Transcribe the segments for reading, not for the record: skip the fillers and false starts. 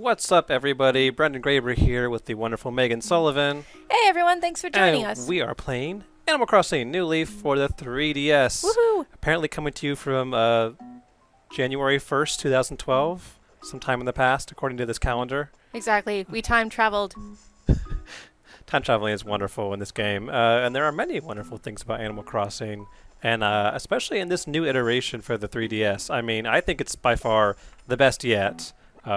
What's up, everybody? Brendan Graber here with the wonderful Megan Sullivan. Hey, everyone. Thanks for joining and us. We are playing Animal Crossing New Leaf for the 3DS. Woohoo! Apparently coming to you from January 1st, 2012, sometime in the past, according to this calendar. Exactly. We time traveled. Time traveling is wonderful in this game, and there are many wonderful things about Animal Crossing, and especially in this new iteration for the 3DS. I mean, I think it's by far the best yet.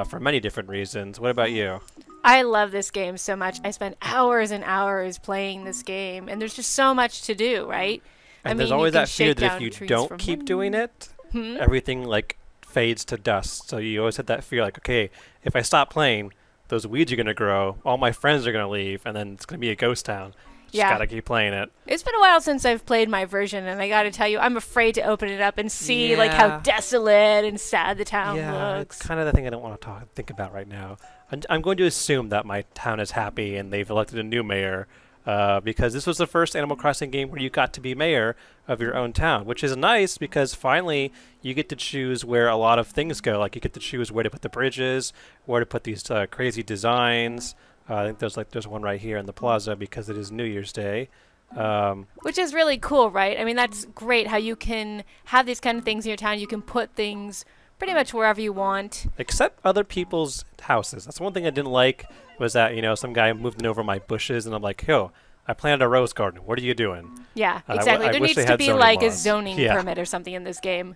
For many different reasons. What about you? I love this game so much. I spent hours and hours playing this game, and there's just so much to do, right? And there's always that fear that if you don't keep doing it, everything like fades to dust. So you always have that fear like, okay, if I stop playing, those weeds are going to grow, all my friends are going to leave, and then it's going to be a ghost town. Just gotta keep playing it. It's been a while since I've played my version, and I gotta tell you, I'm afraid to open it up and see like how desolate and sad the town looks. It's kind of the thing I don't want to think about right now. I'm going to assume that my town is happy and they've elected a new mayor, because this was the first Animal Crossing game where you got to be mayor of your own town, which is nice because finally you get to choose where a lot of things go. Like you get to choose where to put the bridges, where to put these crazy designs. I think there's one right here in the plaza because it is New Year's Day. Which is really cool, right? I mean, that's great how you can have these kind of things in your town. You can put things pretty much wherever you want. Except other people's houses. That's one thing I didn't like was that, you know, some guy moved in over my bushes and I'm like, yo, I planted a rose garden. What are you doing? Yeah, exactly. There needs to be like a zoning permit or something in this game.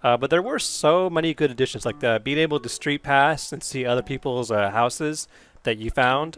But there were so many good additions, like being able to street pass and see other people's houses that you found,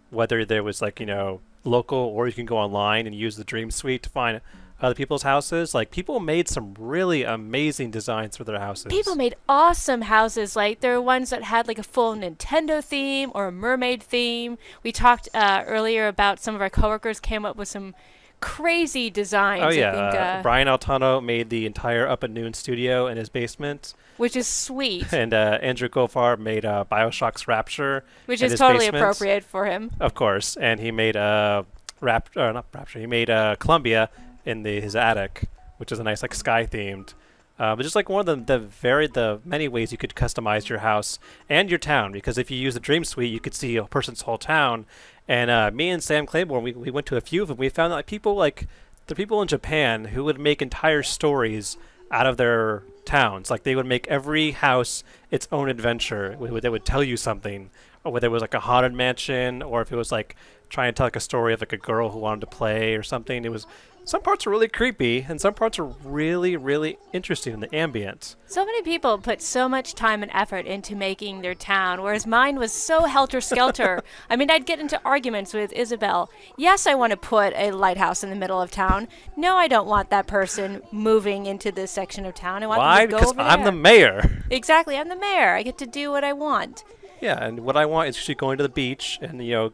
whether there was like, you know, local or you can go online and use the Dream Suite to find other people's houses. Like people made some really amazing designs for their houses. People made awesome houses. Like there were ones that had like a full Nintendo theme or a mermaid theme. We talked earlier about some of our coworkers came up with some crazy designs. Oh yeah, I think, Brian Altano made the entire Up at Noon studio in his basement, which is sweet. And Andrew Goffar made BioShock's Rapture, which is totally appropriate for him, of course. And he made not Rapture. He made Columbia in his attic, which is a nice like sky themed. But just like one of the many ways you could customize your house and your town, because if you use the Dream Suite, you could see a person's whole town. And me and Sam Claiborne, we went to a few of them. We found that the people in Japan who would make entire stories out of their towns. Like they would make every house its own adventure. They would tell you something, or whether it was like a haunted mansion, or if it was like trying to tell like a story of like a girl who wanted to play or something. It was some parts are really creepy, and some parts are really, really interesting in the ambient. So many people put so much time and effort into making their town, whereas mine was so helter-skelter. I mean, I'd get into arguments with Isabel. Yes, I want to put a lighthouse in the middle of town. No, I don't want that person moving into this section of town. I want them to go over there. Because I'm the mayor. Exactly, I'm the mayor. I get to do what I want. Yeah, and what I want is actually going to the beach and, you know,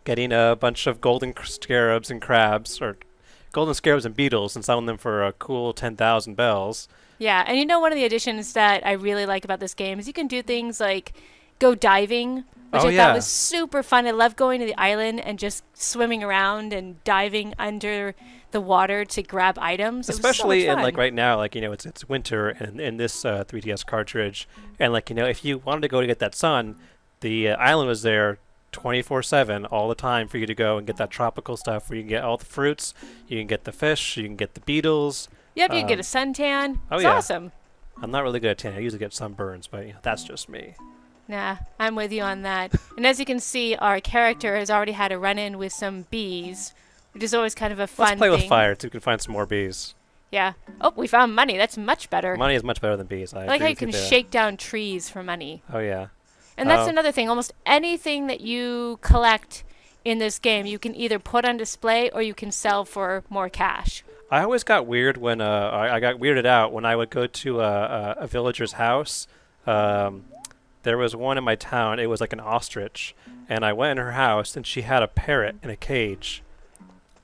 getting a bunch of golden scarabs and crabs, or golden scarabs and beetles, and selling them for a cool 10,000 bells. Yeah, and you know, one of the additions that I really like about this game is you can do things like go diving, which I thought was super fun. I love going to the island and just swimming around and diving under the water to grab items. Especially in like right now, like, you know, it's winter and in this 3DS cartridge, and like, you know, if you wanted to go to get that sun, the island was there 24/7 all the time for you to go and get that tropical stuff where you can get all the fruits, you can get the fish, you can get the beetles. Yep, you can get a suntan. It's awesome. I'm not really good at tan. I usually get sunburns, but you know, that's just me. Nah, I'm with you on that. And as you can see, our character has already had a run-in with some bees, which is always kind of a fun thing. Let's play with fire so we can find some more bees. Yeah. Oh, we found money. That's much better. Money is much better than bees. I like how you can shake down trees for money. Oh, yeah. And that's another thing. Almost anything that you collect in this game, you can either put on display or you can sell for more cash. I always got weird when I got weirded out when I would go to a villager's house. There was one in my town. It was like an ostrich, and I went in her house, and she had a parrot in a cage.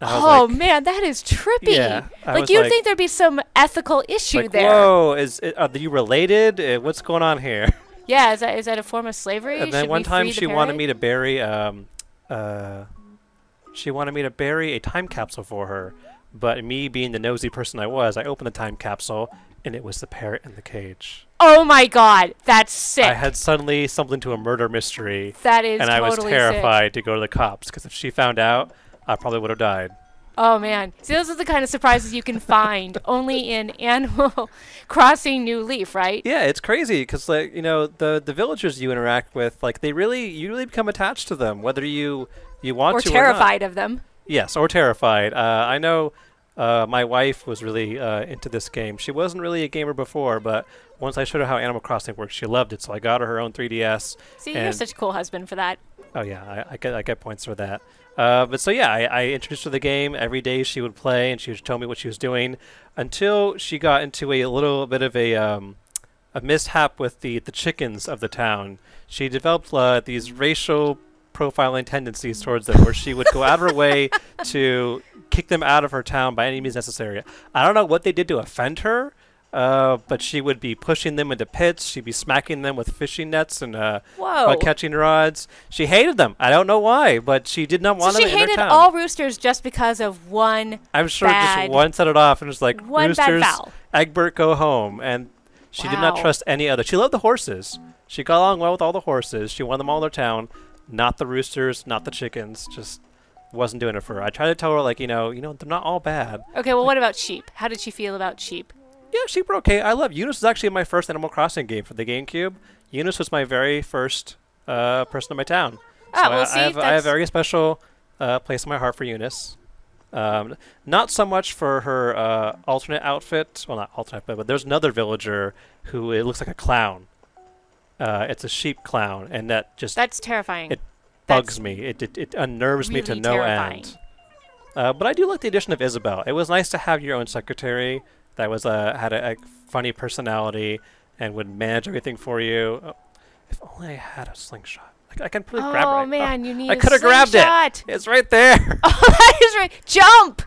Oh like, man, that is trippy. Yeah, like you'd think there'd be some ethical issue like, there. Whoa, are you related? What's going on here? Yeah, is that a form of slavery? And then one time she wanted me to bury she wanted me to bury a time capsule for her, but me being the nosy person I was, I opened the time capsule and it was the parrot in the cage. Oh my god, that's sick. I had suddenly stumbled into a murder mystery. That is and I was totally terrified sick. to go to the cops, because if she found out, I probably would have died. Oh man. See, those are the kind of surprises you can find only in Animal Crossing New Leaf, right? Yeah, it's crazy because, like, you know, the villagers you interact with, like, you really become attached to them, whether you want Or to terrified or not. of them. Yes, or terrified. I know my wife was really into this game. She wasn't really a gamer before, but once I showed her how Animal Crossing works, she loved it. So I got her own 3DS. See, you're such a cool husband for that. Oh yeah, I get points for that. But so yeah, I introduced her to the game. Every day she would play, and she would tell me what she was doing, until she got into a little bit of a mishap with the chickens of the town. She developed these racial profiling tendencies towards them, where she would go out of her way to kick them out of her town by any means necessary. I don't know what they did to offend her, but she would be pushing them into pits. She'd be smacking them with fishing nets and catching rods. She hated them. I don't know why, but she did not want them in her town. So she hated all roosters just because of one I'm sure just one set it off and was like, one roosters, bad foul. Egbert, go home. And she did not trust any other. She loved the horses. She got along well with all the horses. She wanted them all in their town. Not the roosters, not the chickens. Just wasn't doing it for her. I tried to tell her, like, you know, they're not all bad. Okay, well, what about sheep? How did she feel about sheep? Yeah, sheep were okay. I love Eunice. Was actually my first Animal Crossing game for the GameCube. Eunice was my very first person in my town. So well, see, I have a very special place in my heart for Eunice. Not so much for her alternate outfit. Well, not alternate, but there's another villager who it looks like a clown. It's a sheep clown, and that's terrifying. It bugs me. It unnerves me to no terrifying. end. But I do like the addition of Isabel. It was nice to have your own secretary that was had a funny personality and would manage everything for you. Oh, if only I had a slingshot. I can probably grab it. Oh man, you need I a could have grabbed slingshot. it. It's right there. Oh, that is right. Jump!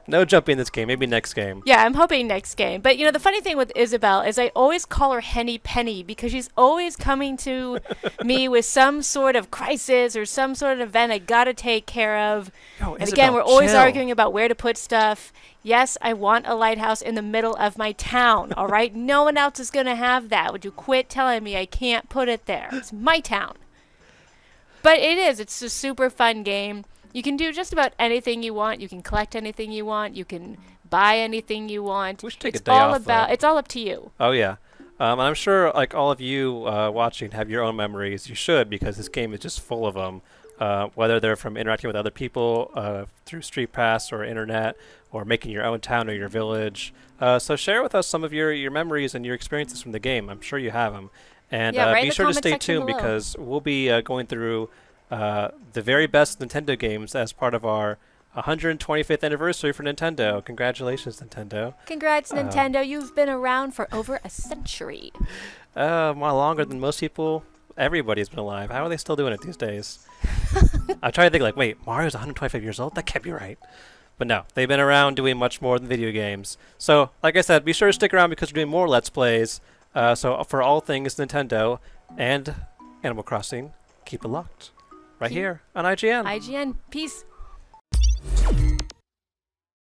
No jumping in this game. Maybe next game. Yeah, I'm hoping next game. But, you know, the funny thing with Isabel is I always call her Henny Penny because she's always coming to me with some sort of crisis or some sort of event I got to take care of. Yo, and Isabel, again, we're always chill. arguing about where to put stuff. Yes, I want a lighthouse in the middle of my town, all right? No one else is going to have that. Would you quit telling me I can't put it there? It's my town. But it is. It's a super fun game. You can do just about anything you want. You can collect anything you want. You can buy anything you want. We should take it's a day all off, about. though. It's all up to you. Oh yeah, I'm sure like all of you watching have your own memories. You should, because this game is just full of them. Whether they're from interacting with other people through Street Pass or internet, or making your own town or your village. So share with us some of your memories and your experiences from the game. I'm sure you have them. And be sure to stay tuned because we'll be going through the very best Nintendo games as part of our 125th anniversary for Nintendo. Congratulations, Nintendo. Congrats, Nintendo. You've been around for over a century. Well, longer than most people. Everybody's been alive. How are they still doing it these days? I'm trying to think, like, wait, Mario's 125 years old? That can't be right. But no, they've been around doing much more than video games. So, like I said, be sure to stick around because we're doing more Let's Plays. So for all things Nintendo and Animal Crossing, keep it locked. Right here on IGN. IGN. Peace.